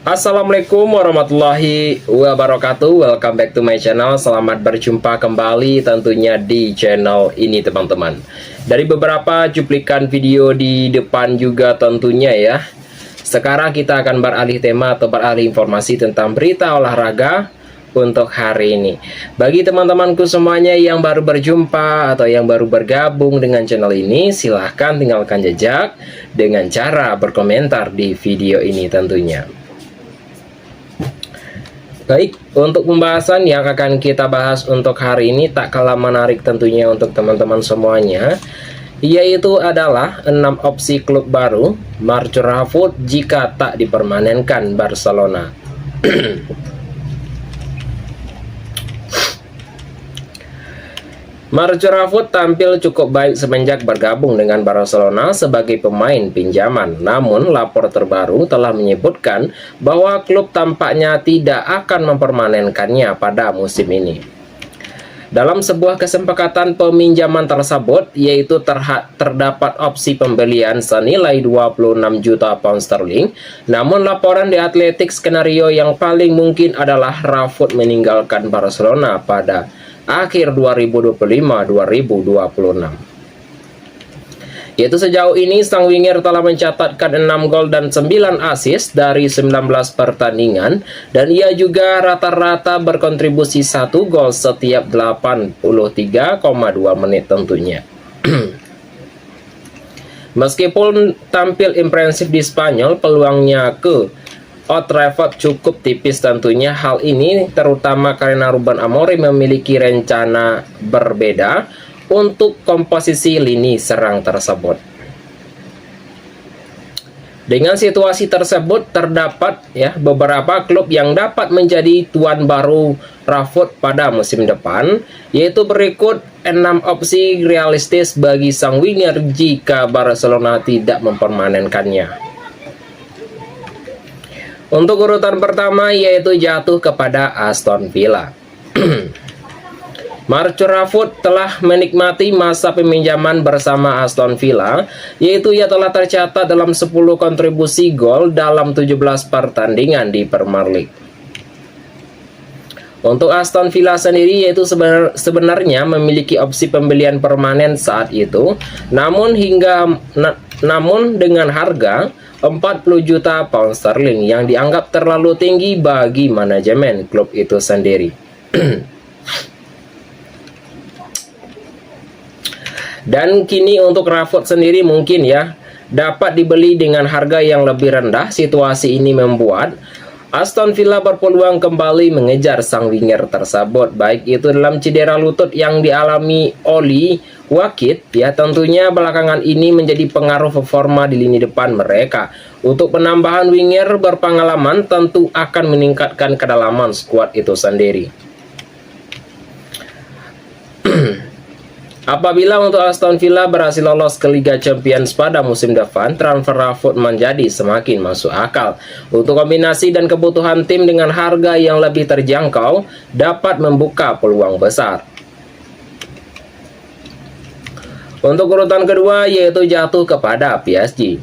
Assalamualaikum warahmatullahi wabarakatuh. Welcome back to my channel. Selamat berjumpa kembali tentunya di channel ini teman-teman. Dari beberapa cuplikan video di depan juga tentunya ya. Sekarang kita akan beralih tema atau beralih informasi tentang berita olahraga untuk hari ini. Bagi teman-temanku semuanya yang baru berjumpa atau yang baru bergabung dengan channel ini, silahkan tinggalkan jejak dengan cara berkomentar di video ini tentunya. Baik, untuk pembahasan yang akan kita bahas untuk hari ini tak kalah menarik tentunya untuk teman-teman semuanya, yaitu adalah 6 opsi klub baru Marco Rashford jika tak dipermanenkan Barcelona. Marco Rashford tampil cukup baik semenjak bergabung dengan Barcelona sebagai pemain pinjaman. Namun, lapor terbaru telah menyebutkan bahwa klub tampaknya tidak akan mempermanenkannya pada musim ini. Dalam sebuah kesepakatan peminjaman tersebut, yaitu terdapat opsi pembelian senilai 26 juta pound sterling. Namun, laporan di Athletic skenario yang paling mungkin adalah Rashford meninggalkan Barcelona pada akhir 2025-2026. Yaitu sejauh ini sang winger telah mencatatkan 6 gol dan 9 assist dari 19 pertandingan, dan ia juga rata-rata berkontribusi 1 gol setiap 83,2 menit tentunya. Meskipun tampil impresif di Spanyol, peluangnya ke Old Trafford cukup tipis tentunya. Hal ini terutama karena Ruben Amorim memiliki rencana berbeda untuk komposisi lini serang tersebut. Dengan situasi tersebut, terdapat beberapa klub yang dapat menjadi tuan baru Rashford pada musim depan, yaitu berikut 6 opsi realistis bagi sang winger jika Barcelona tidak mempermanenkannya. Untuk urutan pertama yaitu jatuh kepada Aston Villa. Marco Rashford telah menikmati masa peminjaman bersama Aston Villa, yaitu ia telah tercatat dalam 10 kontribusi gol dalam 17 pertandingan di Premier League. Untuk Aston Villa sendiri, yaitu sebenarnya memiliki opsi pembelian permanen saat itu, namun dengan harga 40 juta pound sterling yang dianggap terlalu tinggi bagi manajemen klub itu sendiri. Dan kini untuk Rashford sendiri mungkin dapat dibeli dengan harga yang lebih rendah. Situasi ini membuat Aston Villa berpeluang kembali mengejar sang winger tersebut, baik itu dalam cedera lutut yang dialami Oli Wakid. Tentunya belakangan ini menjadi pengaruh performa di lini depan mereka. Untuk penambahan winger berpengalaman tentu akan meningkatkan kedalaman skuad itu sendiri. Apabila untuk Aston Villa berhasil lolos ke Liga Champions pada musim depan, transfer Rashford menjadi semakin masuk akal. Untuk kombinasi dan kebutuhan tim dengan harga yang lebih terjangkau dapat membuka peluang besar. Untuk urutan kedua yaitu jatuh kepada PSG.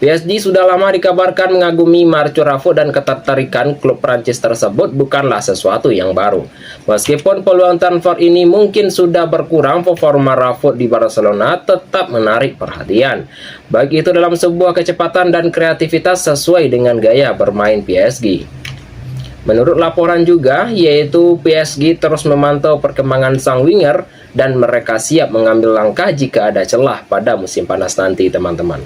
PSG sudah lama dikabarkan mengagumi Marco Rashford dan ketertarikan klub Prancis tersebut bukanlah sesuatu yang baru. Meskipun peluang transfer ini mungkin sudah berkurang, performa Rashford di Barcelona tetap menarik perhatian. Baik itu dalam sebuah kecepatan dan kreativitas sesuai dengan gaya bermain PSG. Menurut laporan juga, yaitu PSG terus memantau perkembangan sang winger dan mereka siap mengambil langkah jika ada celah pada musim panas nanti teman-teman.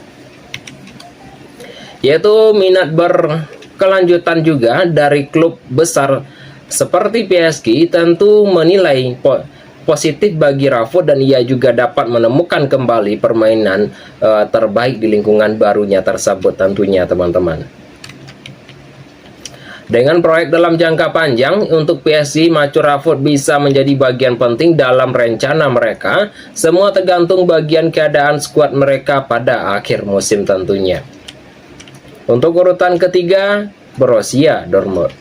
Yaitu minat berkelanjutan juga dari klub besar seperti PSG tentu menilai positif bagi Rashford, dan ia juga dapat menemukan kembali permainan terbaik di lingkungan barunya tersebut tentunya teman-teman. Dengan proyek dalam jangka panjang untuk PSG, Marco Rashford bisa menjadi bagian penting dalam rencana mereka. Semua tergantung bagian keadaan skuad mereka pada akhir musim tentunya. Untuk urutan ketiga, Borussia Dortmund.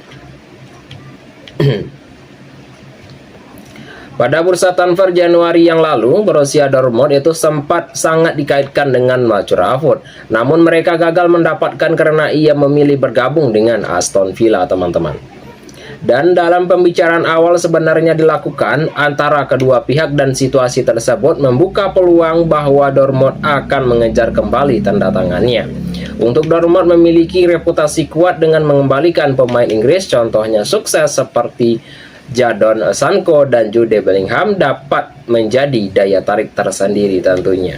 Pada bursa transfer Januari yang lalu, Borussia Dortmund itu sempat sangat dikaitkan dengan Marcus Rashford. Namun mereka gagal mendapatkan karena ia memilih bergabung dengan Aston Villa, teman-teman. Dan dalam pembicaraan awal sebenarnya dilakukan antara kedua pihak dan situasi tersebut membuka peluang bahwa Dortmund akan mengejar kembali tanda tangannya. Untuk Dortmund memiliki reputasi kuat dengan mengembalikan pemain Inggris, contohnya sukses seperti Jadon Sancho dan Jude Bellingham dapat menjadi daya tarik tersendiri tentunya.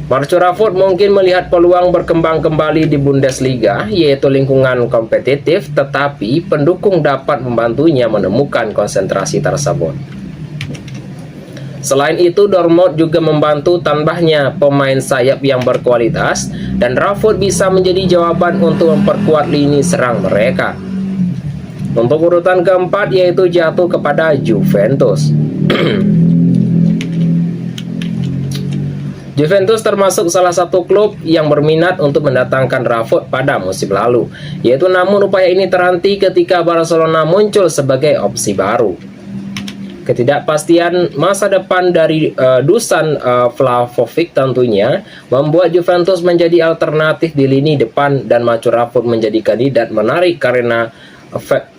Marcus Rashford mungkin melihat peluang berkembang kembali di Bundesliga, yaitu lingkungan kompetitif, tetapi pendukung dapat membantunya menemukan konsentrasi tersebut. Selain itu, Dortmund juga membantu tambahnya pemain sayap yang berkualitas, dan Rashford bisa menjadi jawaban untuk memperkuat lini serang mereka. Untuk urutan keempat yaitu jatuh kepada Juventus. Juventus termasuk salah satu klub yang berminat untuk mendatangkan Rashford pada musim lalu, yaitu namun upaya ini terhenti ketika Barcelona muncul sebagai opsi baru. Ketidakpastian masa depan dari Dusan Vlahovic tentunya membuat Juventus menjadi alternatif di lini depan, dan Marcus Rashford menjadi kandidat menarik karena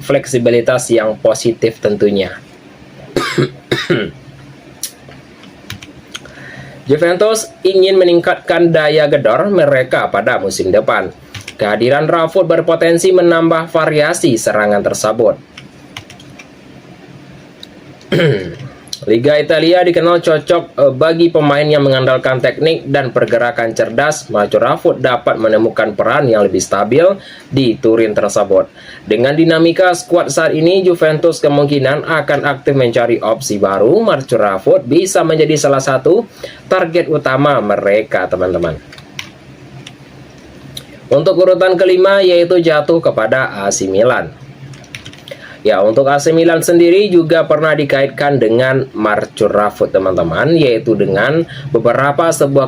fleksibilitas yang positif tentunya. Juventus ingin meningkatkan daya gedor mereka pada musim depan. Kehadiran Rashford berpotensi menambah variasi serangan tersebut. Liga Italia dikenal cocok bagi pemain yang mengandalkan teknik dan pergerakan cerdas. Marcus Rashford dapat menemukan peran yang lebih stabil di Turin tersebut. Dengan dinamika skuad saat ini, Juventus kemungkinan akan aktif mencari opsi baru. Marcus Rashford bisa menjadi salah satu target utama mereka, teman-teman. Untuk urutan kelima yaitu jatuh kepada AC Milan. Ya, untuk AC Milan sendiri juga pernah dikaitkan dengan Marcus Rashford, teman-teman, yaitu dengan beberapa sebuah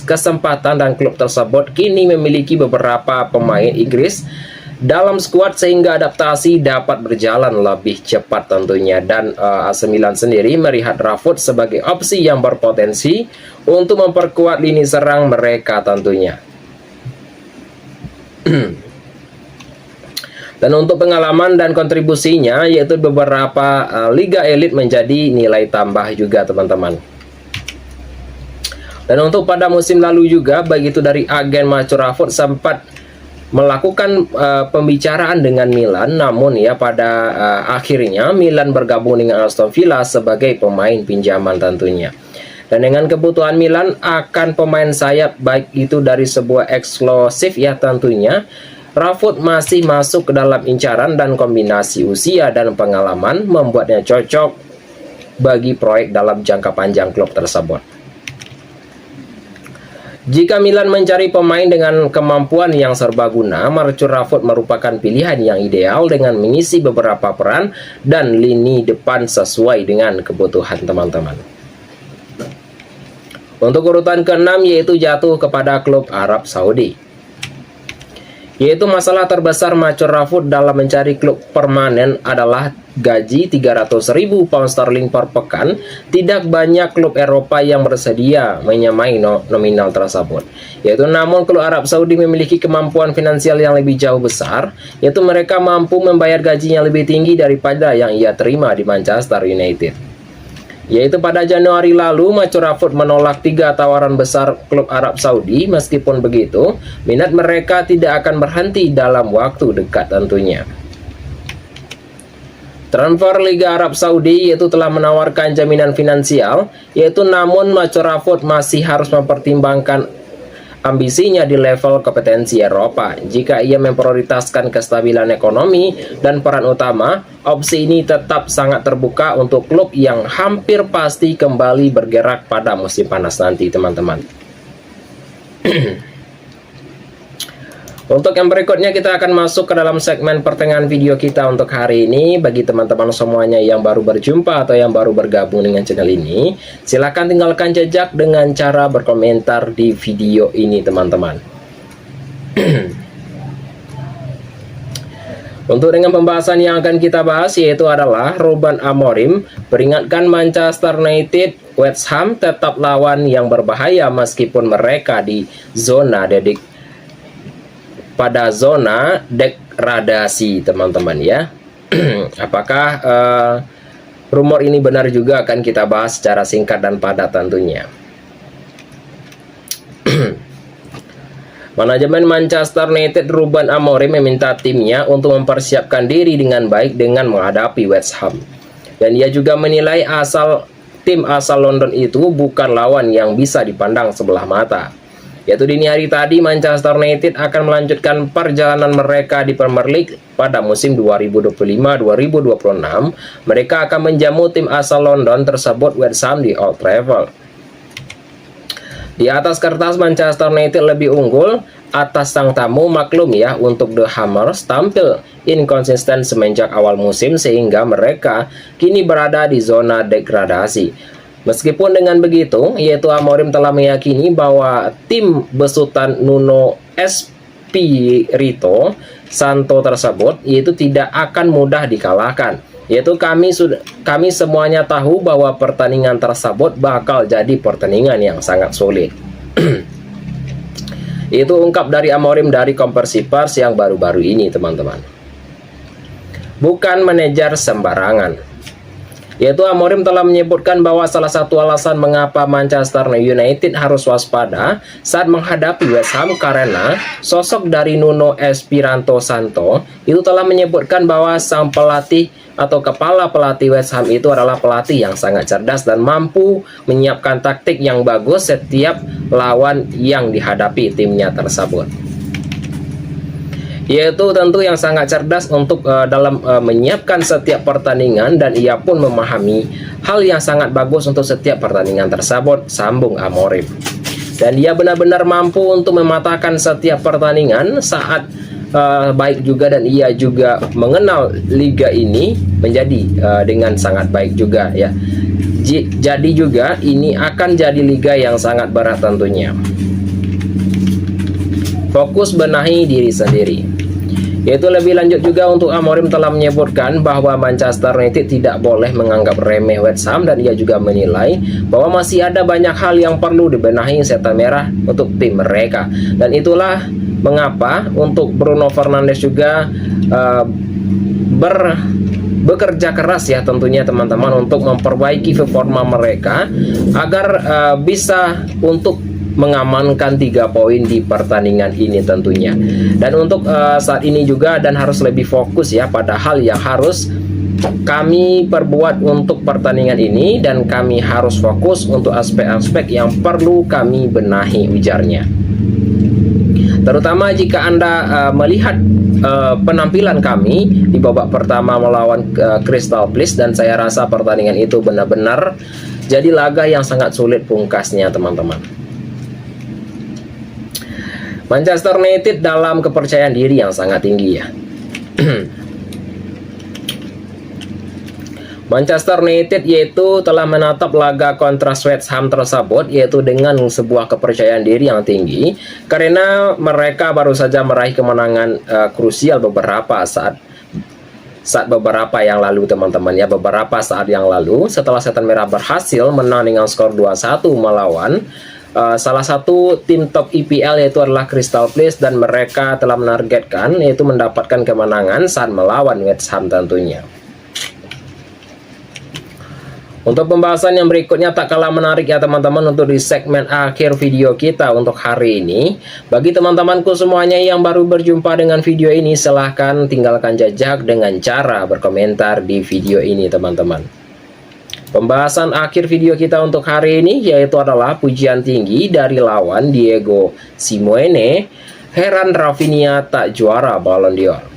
kesempatan dan klub tersebut kini memiliki beberapa pemain Inggris dalam skuad sehingga adaptasi dapat berjalan lebih cepat tentunya, dan AC Milan sendiri melihat Rashford sebagai opsi yang berpotensi untuk memperkuat lini serang mereka tentunya. Dan untuk pengalaman dan kontribusinya yaitu beberapa liga elit menjadi nilai tambah juga, teman-teman. Dan untuk pada musim lalu juga, begitu dari agen Marcus Rashford sempat melakukan pembicaraan dengan Milan, namun ya pada akhirnya Milan bergabung dengan Aston Villa sebagai pemain pinjaman tentunya. Dan dengan kebutuhan Milan akan pemain sayap baik itu dari sebuah eksklusif ya tentunya, Rashford masih masuk ke dalam incaran, dan kombinasi usia dan pengalaman membuatnya cocok bagi proyek dalam jangka panjang klub tersebut. Jika Milan mencari pemain dengan kemampuan yang serbaguna, Marcus Rashford merupakan pilihan yang ideal dengan mengisi beberapa peran dan lini depan sesuai dengan kebutuhan teman-teman. Untuk urutan ke-6 yaitu jatuh kepada klub Arab Saudi. Yaitu masalah terbesar Marcus Rashford dalam mencari klub permanen adalah gaji 300.000 pound sterling per pekan. Tidak banyak klub Eropa yang bersedia menyamai nominal tersebut. Yaitu namun klub Arab Saudi memiliki kemampuan finansial yang lebih jauh besar, yaitu mereka mampu membayar gaji yang lebih tinggi daripada yang ia terima di Manchester United. Yaitu pada Januari lalu, Marcus Rashford menolak 3 tawaran besar klub Arab Saudi. Meskipun begitu, minat mereka tidak akan berhenti dalam waktu dekat tentunya. Transfer Liga Arab Saudi yaitu telah menawarkan jaminan finansial, yaitu namun Marcus Rashford masih harus mempertimbangkan ambisinya di level kompetensi Eropa. Jika ia memprioritaskan kestabilan ekonomi dan peran utama, opsi ini tetap sangat terbuka untuk klub yang hampir pasti kembali bergerak pada musim panas nanti, teman-teman. Untuk yang berikutnya kita akan masuk ke dalam segmen pertengahan video kita untuk hari ini. Bagi teman-teman semuanya yang baru berjumpa atau yang baru bergabung dengan channel ini, silahkan tinggalkan jejak dengan cara berkomentar di video ini, teman-teman. Untuk dengan pembahasan yang akan kita bahas yaitu adalah Ruben Amorim peringatkan Manchester United, West Ham tetap lawan yang berbahaya meskipun mereka di zona degradasi, teman-teman ya. Apakah rumor ini benar juga, akan kita bahas secara singkat dan padat tentunya. Manajemen Manchester United Ruben Amorim meminta timnya untuk mempersiapkan diri dengan baik dengan menghadapi West Ham. Dan ia juga menilai tim asal London itu bukan lawan yang bisa dipandang sebelah mata. Yaitu dini hari tadi Manchester United akan melanjutkan perjalanan mereka di Premier League pada musim 2025-2026. Mereka akan menjamu tim asal London tersebut West Ham di Old Trafford. Di atas kertas Manchester United lebih unggul atas sang tamu, maklum ya untuk The Hammers tampil inkonsisten semenjak awal musim sehingga mereka kini berada di zona degradasi. Meskipun dengan begitu, yaitu Amorim telah meyakini bahwa tim besutan Nuno Espirito Santo tersebut yaitu tidak akan mudah dikalahkan. Yaitu kami semuanya tahu bahwa pertandingan tersebut bakal jadi pertandingan yang sangat sulit. Itu ungkap dari Amorim dari konversi pers yang baru-baru ini, teman-teman. Bukan manajer sembarangan. Yaitu Amorim telah menyebutkan bahwa salah satu alasan mengapa Manchester United harus waspada saat menghadapi West Ham karena sosok dari Nuno Espirito Santo itu telah menyebutkan bahwa sang pelatih atau kepala pelatih West Ham itu adalah pelatih yang sangat cerdas dan mampu menyiapkan taktik yang bagus setiap lawan yang dihadapi timnya tersebut. Yaitu tentu yang sangat cerdas untuk dalam menyiapkan setiap pertandingan, dan ia pun memahami hal yang sangat bagus untuk setiap pertandingan tersebut, sambung Amorim. Dan dia benar-benar mampu untuk mematahkan setiap pertandingan saat baik juga, dan ia juga mengenal liga ini menjadi dengan sangat baik juga ya. Jadi juga ini akan jadi liga yang sangat berat tentunya. Fokus benahi diri sendiri. Yaitu lebih lanjut juga untuk Amorim telah menyebutkan bahwa Manchester United tidak boleh menganggap remeh West Ham, dan ia juga menilai bahwa masih ada banyak hal yang perlu dibenahi setan merah untuk tim mereka. Dan itulah mengapa untuk Bruno Fernandes juga bekerja keras ya tentunya teman-teman untuk memperbaiki performa mereka agar bisa untuk mengamankan 3 poin di pertandingan ini tentunya. Dan untuk saat ini juga dan harus lebih fokus ya pada hal yang harus kami perbuat untuk pertandingan ini, dan kami harus fokus untuk aspek-aspek yang perlu kami benahi, ujarnya. Terutama jika Anda melihat penampilan kami di babak pertama melawan Crystal Palace, dan saya rasa pertandingan itu benar-benar jadi laga yang sangat sulit pungkasnya, teman-teman. Manchester United dalam kepercayaan diri yang sangat tinggi ya. Manchester United yaitu telah menatap laga kontra West Ham tersebut yaitu dengan sebuah kepercayaan diri yang tinggi, karena mereka baru saja meraih kemenangan krusial beberapa saat beberapa yang lalu, teman-teman ya. Beberapa saat yang lalu setelah Setan Merah berhasil menang dengan skor 2-1 melawan salah satu tim top EPL yaitu adalah Crystal Palace, dan mereka telah menargetkan yaitu mendapatkan kemenangan saat melawan West Ham tentunya. Untuk pembahasan yang berikutnya tak kalah menarik ya teman-teman untuk di segmen akhir video kita untuk hari ini. Bagi teman-temanku semuanya yang baru berjumpa dengan video ini, silahkan tinggalkan jejak dengan cara berkomentar di video ini teman-teman. Pembahasan akhir video kita untuk hari ini yaitu adalah pujian tinggi dari lawan Diego Simeone, heran Rafinha tak juara Ballon d'Or.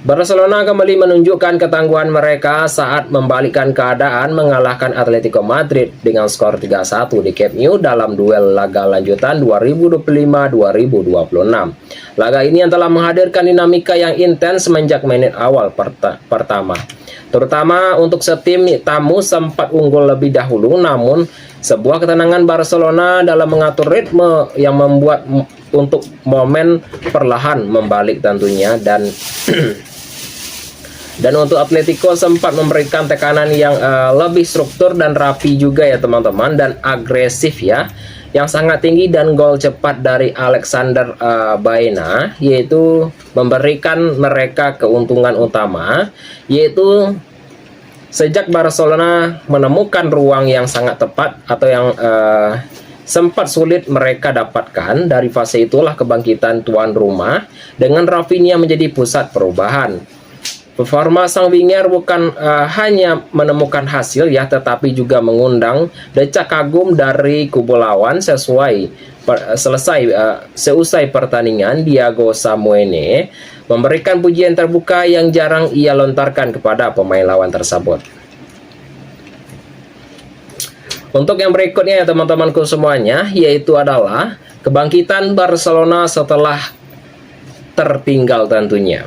Barcelona kembali menunjukkan ketangguhan mereka saat membalikkan keadaan mengalahkan Atletico Madrid dengan skor 3-1 di Camp Nou dalam duel laga lanjutan 2025-2026. Laga ini yang telah menghadirkan dinamika yang intens semenjak menit awal pertama. Terutama untuk setim tamu sempat unggul lebih dahulu, namun sebuah ketenangan Barcelona dalam mengatur ritme yang membuat untuk momen perlahan membalik tentunya, dan dan untuk Atletico sempat memberikan tekanan yang lebih struktur dan rapi juga ya teman-teman, dan agresif ya, yang sangat tinggi, dan gol cepat dari Alexander Baena yaitu memberikan mereka keuntungan utama, yaitu sejak Barcelona menemukan ruang yang sangat tepat atau yang sempat sulit mereka dapatkan. Dari fase itulah kebangkitan tuan rumah dengan Rafinha menjadi pusat perubahan. Performa sang winger bukan hanya menemukan hasil ya, tetapi juga mengundang decak kagum dari kubu lawan. Seusai pertandingan, Diego Simeone memberikan pujian terbuka yang jarang ia lontarkan kepada pemain lawan tersebut. Untuk yang berikutnya ya teman-temanku semuanya, yaitu adalah kebangkitan Barcelona setelah tertinggal tentunya.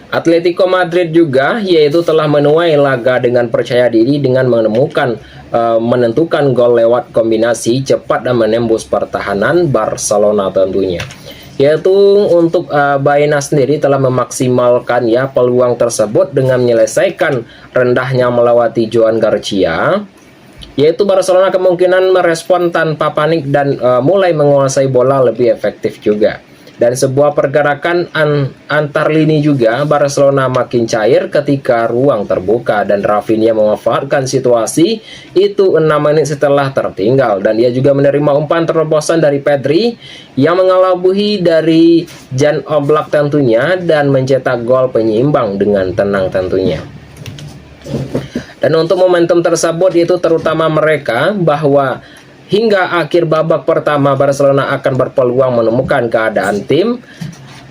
Atletico Madrid juga yaitu telah menuai laga dengan percaya diri dengan menentukan gol lewat kombinasi cepat dan menembus pertahanan Barcelona tentunya. Yaitu untuk Baena sendiri telah memaksimalkan ya peluang tersebut dengan menyelesaikan rendahnya melewati Joan Garcia. Yaitu Barcelona kemungkinan merespon tanpa panik dan mulai menguasai bola lebih efektif juga. Dan sebuah pergerakan antar lini juga, Barcelona makin cair ketika ruang terbuka, dan Rafinha memanfaatkan situasi itu 6 menit setelah tertinggal, dan dia juga menerima umpan terobosan dari Pedri yang mengelabuhi dari Jan Oblak tentunya, dan mencetak gol penyeimbang dengan tenang tentunya. Dan untuk momentum tersebut itu terutama mereka bahwa hingga akhir babak pertama Barcelona akan berpeluang menemukan keadaan tim.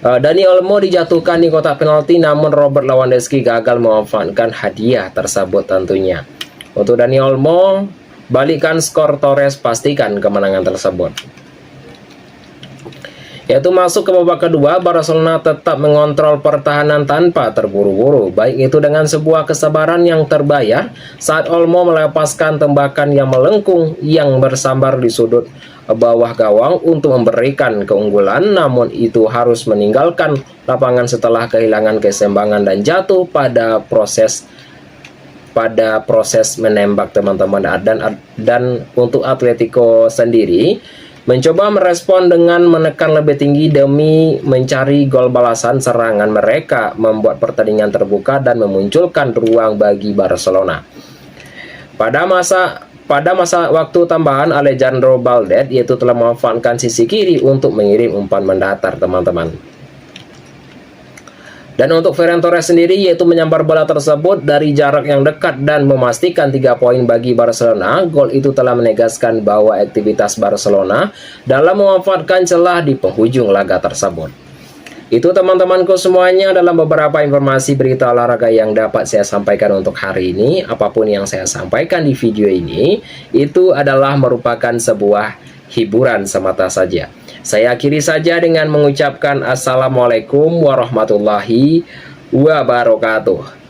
Dani Olmo dijatuhkan di kotak penalti, namun Robert Lewandowski gagal memanfaatkan hadiah tersebut tentunya. Untuk Dani Olmo, balikan skor Torres pastikan kemenangan tersebut. Yaitu masuk ke babak kedua, Barcelona tetap mengontrol pertahanan tanpa terburu-buru, baik itu dengan sebuah kesabaran yang terbayar saat Olmo melepaskan tembakan yang melengkung yang bersambar di sudut bawah gawang untuk memberikan keunggulan, namun itu harus meninggalkan lapangan setelah kehilangan keseimbangan dan jatuh pada proses menembak teman-teman. Dan untuk Atletico sendiri mencoba merespon dengan menekan lebih tinggi demi mencari gol balasan serangan mereka, membuat pertandingan terbuka dan memunculkan ruang bagi Barcelona. Pada masa waktu tambahan, Alejandro Balde yaitu telah memanfaatkan sisi kiri untuk mengirim umpan mendatar teman-teman. Dan untuk Ferran Torres sendiri yaitu menyambar bola tersebut dari jarak yang dekat dan memastikan 3 poin bagi Barcelona. Gol itu telah menegaskan bahwa aktivitas Barcelona dalam memanfaatkan celah di penghujung laga tersebut. Itu teman-temanku semuanya dalam beberapa informasi berita olahraga yang dapat saya sampaikan untuk hari ini. Apapun yang saya sampaikan di video ini itu adalah merupakan sebuah hiburan semata saja. Saya akhiri saja dengan mengucapkan Assalamualaikum warahmatullahi wabarakatuh.